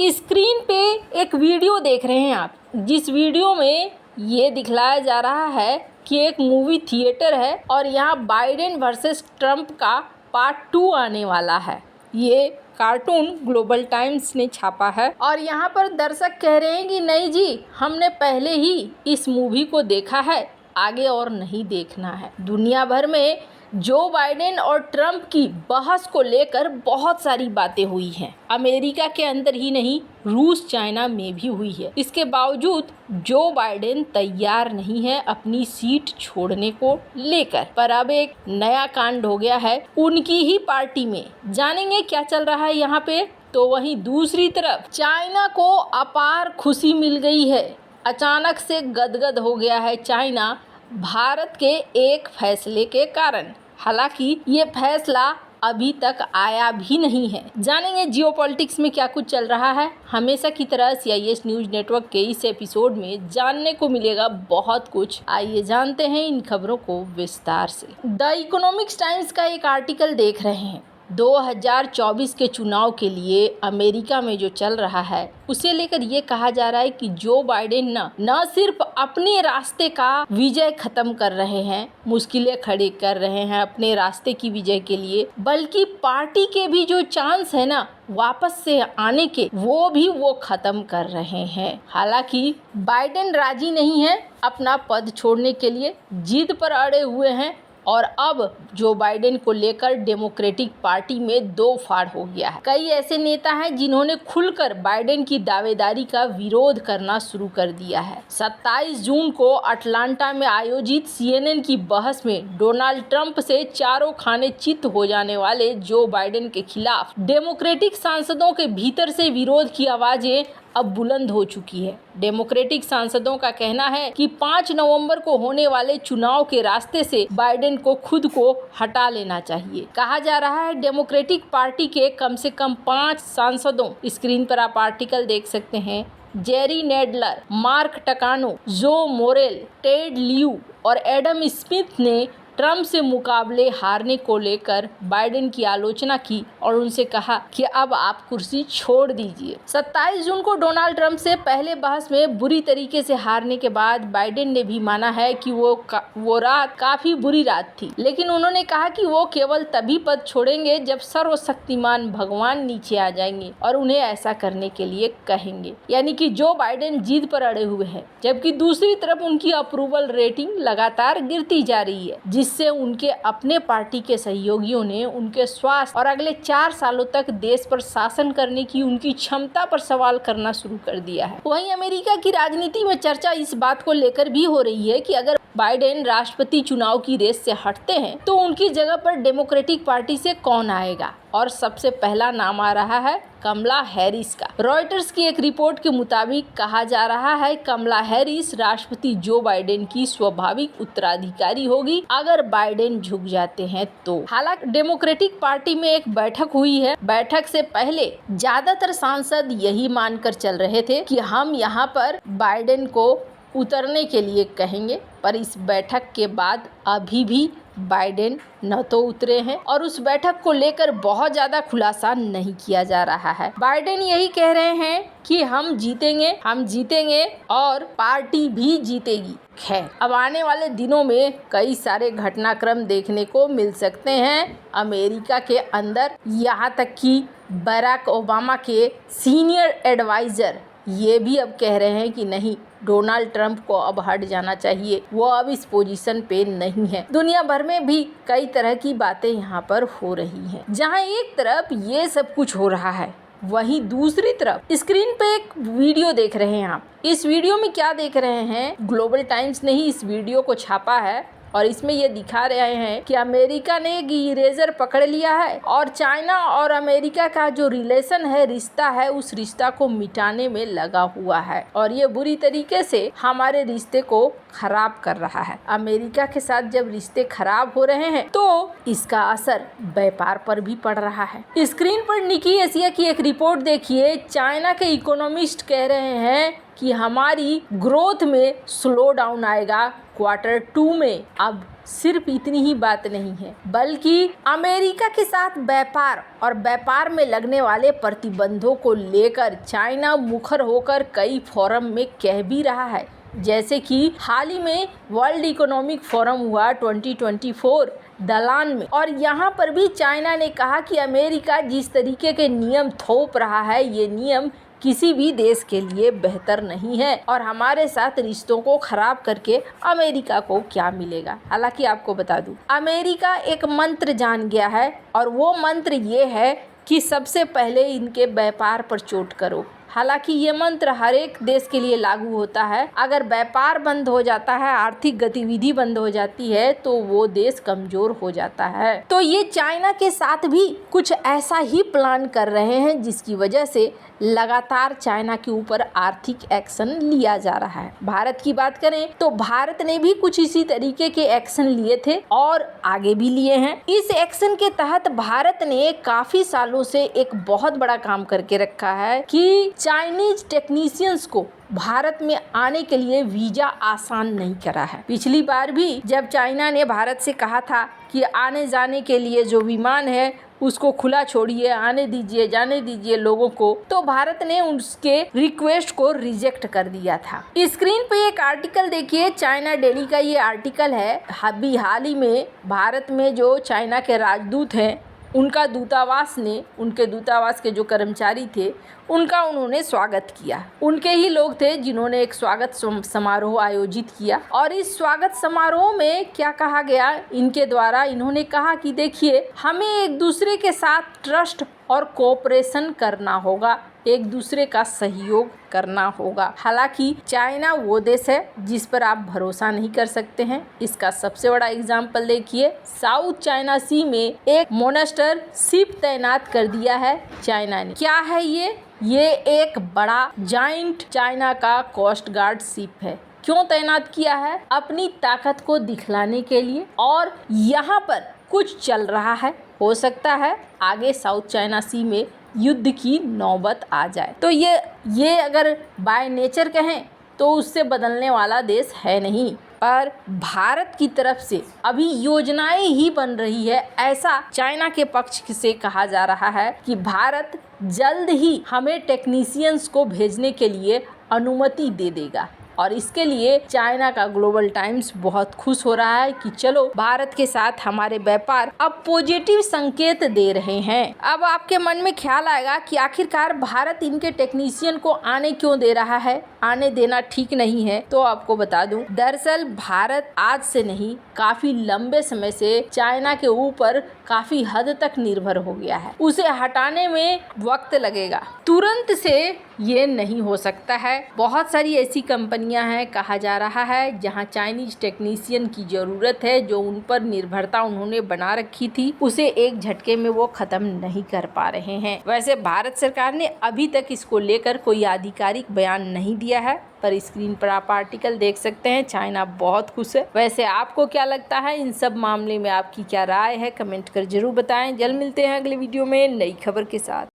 Screen पे एक video देख रहे हैं आप, जिस वीडियो में ये दिखलाया जा रहा है कि एक मूवी थिएटर है और यहाँ बाइडेन वर्सेस ट्रंप का पार्ट 2 आने वाला है। ये कार्टून ग्लोबल टाइम्स ने छापा है और यहाँ पर दर्शक कह रहे हैं कि नहीं जी, हमने पहले ही इस मूवी को देखा है, आगे और नहीं देखना है। दुनिया भर में जो बाइडेन और ट्रंप की बहस को लेकर बहुत सारी बातें हुई हैं। अमेरिका के अंदर ही नहीं, रूस चाइना में भी हुई है। इसके बावजूद जो बाइडेन तैयार नहीं है अपनी सीट छोड़ने को लेकर। पर अब एक नया कांड हो गया है उनकी ही पार्टी में। जानेंगे क्या चल रहा है यहाँ पे। तो वहीं दूसरी तरफ चाइना को अपार खुशी मिल गई है। अचानक से गदगद हो गया है चाइना भारत के एक फैसले के कारण। हालांकि ये फैसला अभी तक आया भी नहीं है। जानेंगे जियोपॉलिटिक्स में क्या कुछ चल रहा है। हमेशा की तरह CIS न्यूज नेटवर्क के इस एपिसोड में जानने को मिलेगा बहुत कुछ। आइए जानते हैं इन खबरों को विस्तार से। द इकोनॉमिक्स टाइम्स का एक आर्टिकल देख रहे हैं। 2024 के चुनाव के लिए अमेरिका में जो चल रहा है उसे लेकर ये कहा जा रहा है कि जो बाइडेन न सिर्फ अपने रास्ते का विजय खत्म कर रहे हैं, मुश्किलें खड़ी कर रहे हैं अपने रास्ते की विजय के लिए, बल्कि पार्टी के भी जो चांस है ना वापस से आने के, वो भी वो खत्म कर रहे हैं। हालांकि बाइडेन राजी नहीं है अपना पद छोड़ने के लिए, जिद पर अड़े हुए हैं और अब जो बाइडेन को लेकर डेमोक्रेटिक पार्टी में दो फाड़ हो गया है। कई ऐसे नेता हैं जिन्होंने खुलकर बाइडेन की दावेदारी का विरोध करना शुरू कर दिया है। 27 जून को अटलांटा में आयोजित CNN की बहस में डोनाल्ड ट्रंप से चारों खाने चित हो जाने वाले जो बाइडेन के खिलाफ डेमोक्रेटिक सांसदों के भीतर से विरोध की आवाजें अब बुलंद हो चुकी है। डेमोक्रेटिक सांसदों का कहना है कि 5 नवंबर को होने वाले चुनाव के रास्ते से बाइडेन को खुद को हटा लेना चाहिए। कहा जा रहा है डेमोक्रेटिक पार्टी के कम से कम 5 सांसदों, स्क्रीन पर आप आर्टिकल देख सकते हैं, जेरी नेडलर, मार्क टकानो, जो मोरेल, टेड लियू और एडम स्मिथ ने ट्रंप से मुकाबले हारने को लेकर बाइडेन की आलोचना की और उनसे कहा कि अब आप कुर्सी छोड़ दीजिए। 27 जून को डोनाल्ड ट्रंप से पहले बहस में बुरी तरीके से हारने के बाद बाइडेन ने भी माना है कि वो रात काफी बुरी रात थी, लेकिन उन्होंने कहा कि वो केवल तभी पद छोड़ेंगे जब सर्वशक्तिमान भगवान नीचे आ जाएंगे और उन्हें ऐसा करने के लिए कहेंगे। यानी कि जो बाइडेन जीत पर अड़े हुए हैं, जबकि दूसरी तरफ उनकी अप्रूवल रेटिंग लगातार गिरती जा रही है, जिससे उनके अपने पार्टी के सहयोगियों ने उनके स्वास्थ्य और अगले 4 सालों तक देश पर शासन करने की उनकी क्षमता पर सवाल करना शुरू कर दिया है। वहीं अमेरिका की राजनीति में चर्चा इस बात को लेकर भी हो रही है कि अगर बाइडेन राष्ट्रपति चुनाव की रेस से हटते हैं तो उनकी जगह पर डेमोक्रेटिक पार्टी से कौन आएगा, और सबसे पहला नाम आ रहा है कमला हैरिस का। रॉयटर्स की एक रिपोर्ट के मुताबिक कहा जा रहा है कमला हैरिस राष्ट्रपति जो बाइडेन की स्वाभाविक उत्तराधिकारी होगी अगर बाइडेन झुक जाते हैं तो। हालांकि डेमोक्रेटिक पार्टी में एक बैठक हुई है। बैठक से पहले ज्यादातर सांसद यही मानकर चल रहे थे कि हम यहाँ पर बाइडेन को उतरने के लिए कहेंगे, पर इस बैठक के बाद अभी भी बाइडेन न तो उतरे हैं और उस बैठक को लेकर बहुत ज़्यादा खुलासा नहीं किया जा रहा है। बाइडेन यही कह रहे हैं कि हम जीतेंगे और पार्टी भी जीतेगी। खैर, अब आने वाले दिनों में कई सारे घटनाक्रम देखने को मिल सकते हैं अमेरिका के अंदर। यहाँ तक कि बराक ओबामा के सीनियर एडवाइजर ये भी अब कह रहे हैं कि नहीं, डोनाल्ड ट्रंप को अब हट जाना चाहिए, वो अब इस पोजीशन पे नहीं है। दुनिया भर में भी कई तरह की बातें यहाँ पर हो रही हैं। जहाँ एक तरफ ये सब कुछ हो रहा है, वहीं दूसरी तरफ स्क्रीन पे एक वीडियो देख रहे हैं आप। इस वीडियो में क्या देख रहे हैं, ग्लोबल टाइम्स ने ही इस वीडियो को छापा है और इसमें ये दिखा रहे हैं कि अमेरिका ने एक इरेजर पकड़ लिया है और चाइना और अमेरिका का जो रिलेशन है, रिश्ता है, उस रिश्ता को मिटाने में लगा हुआ है और ये बुरी तरीके से हमारे रिश्ते को खराब कर रहा है। अमेरिका के साथ जब रिश्ते खराब हो रहे हैं तो इसका असर व्यापार पर भी पड़ रहा है। स्क्रीन पर निकी एशिया की एक रिपोर्ट देखिए। चाइना के इकोनॉमिस्ट कह रहे हैं कि हमारी ग्रोथ में स्लो डाउन आएगा Q2 में अब सिर्फ इतनी ही बात नहीं है, बल्कि अमेरिका के साथ व्यापार और व्यापार में लगने वाले प्रतिबंधों को लेकर चाइना मुखर होकर कई फोरम में कह भी रहा है। जैसे कि हाल ही में वर्ल्ड इकोनॉमिक फोरम हुआ 2024 दलान में, और यहाँ पर भी चाइना ने कहा कि अमेरिका जिस तरीके के नियम थोप रहा है, ये नियम किसी भी देश के लिए बेहतर नहीं है और हमारे साथ रिश्तों को खराब करके अमेरिका को क्या मिलेगा। हालांकि आपको बता दूं, अमेरिका एक मंत्र जान गया है और वो मंत्र ये है कि सबसे पहले इनके व्यापार पर चोट करो। हालांकि ये मंत्र हर एक देश के लिए लागू होता है। अगर व्यापार बंद हो जाता है, आर्थिक गतिविधि बंद हो जाती है, तो वो देश कमजोर हो जाता है। तो ये चाइना के साथ भी कुछ ऐसा ही प्लान कर रहे हैं, जिसकी वजह से लगातार चाइना के ऊपर आर्थिक एक्शन लिया जा रहा है। भारत की बात करें तो भारत ने भी कुछ इसी तरीके के एक्शन लिए थे और आगे भी लिए हैं। इस एक्शन के तहत भारत ने काफी सालों से एक बहुत बड़ा काम करके रखा है कि चाइनीज टेक्नीशियंस को भारत में आने के लिए वीजा आसान नहीं करा है। पिछली बार भी जब चाइना ने भारत से कहा था कि आने जाने के लिए जो विमान है उसको खुला छोड़िए, आने दीजिए, जाने दीजिए लोगों को, तो भारत ने उसके रिक्वेस्ट को रिजेक्ट कर दिया था। स्क्रीन पे एक आर्टिकल देखिए, चाइना डेली का ये आर्टिकल है। अभी हाल ही में भारत में जो चाइना के राजदूत हैं, उनका दूतावास ने, उनके दूतावास के जो कर्मचारी थे, उनका उन्होंने स्वागत किया। उनके ही लोग थे जिन्होंने एक स्वागत समारोह आयोजित किया और इस स्वागत समारोह में क्या कहा गया इनके द्वारा, इन्होंने कहा कि देखिए, हमें एक दूसरे के साथ ट्रस्ट और कोऑपरेशन करना होगा, एक दूसरे का सहयोग करना होगा। हालांकि चाइना वो देश है जिस पर आप भरोसा नहीं कर सकते हैं। इसका सबसे बड़ा एग्जाम्पल देखिए, साउथ चाइना सी में एक मोनेस्टर शिप तैनात कर दिया है चाइना ने। क्या है ये एक बड़ा जाइंट चाइना का कोस्ट गार्ड शिप है। क्यों तैनात किया है? अपनी ताकत को दिखलाने के लिए। और यहाँ पर कुछ चल रहा है, हो सकता है आगे साउथ चाइना सी में युद्ध की नौबत आ जाए। तो ये अगर बाय नेचर कहें तो उससे बदलने वाला देश है नहीं, पर भारत की तरफ से अभी योजनाएं ही बन रही है। ऐसा चाइना के पक्ष से कहा जा रहा है कि भारत जल्द ही हमें टेक्नीशियंस को भेजने के लिए अनुमति दे देगा और इसके लिए चाइना का ग्लोबल टाइम्स बहुत खुश हो रहा है कि चलो भारत के साथ हमारे व्यापार अब पॉजिटिव संकेत दे रहे हैं। अब आपके मन में ख्याल आएगा कि आखिरकार भारत इनके टेक्नीशियन को आने क्यों दे रहा है, आने देना ठीक नहीं है। तो आपको बता दूं, दरअसल भारत आज से नहीं, काफी लंबे समय से चाइना के ऊपर काफी हद तक निर्भर हो गया है। उसे हटाने में वक्त लगेगा, तुरंत से ये नहीं हो सकता है। बहुत सारी ऐसी कंपनियां हैं, कहा जा रहा है, जहां चाइनीज टेक्नीशियन की ज़रूरत है। जो उन पर निर्भरता उन्होंने बना रखी थी, उसे एक झटके में वो ख़त्म नहीं कर पा रहे हैं। वैसे भारत सरकार ने अभी तक इसको लेकर कोई आधिकारिक बयान नहीं दिया है, पर स्क्रीन पर आप आर्टिकल देख सकते हैं। चाइना बहुत खुश है। वैसे आपको क्या लगता है, इन सब मामले में आपकी क्या राय है, कमेंट कर जरूर बताएं। जल्द मिलते हैं अगले वीडियो में नई खबर के साथ।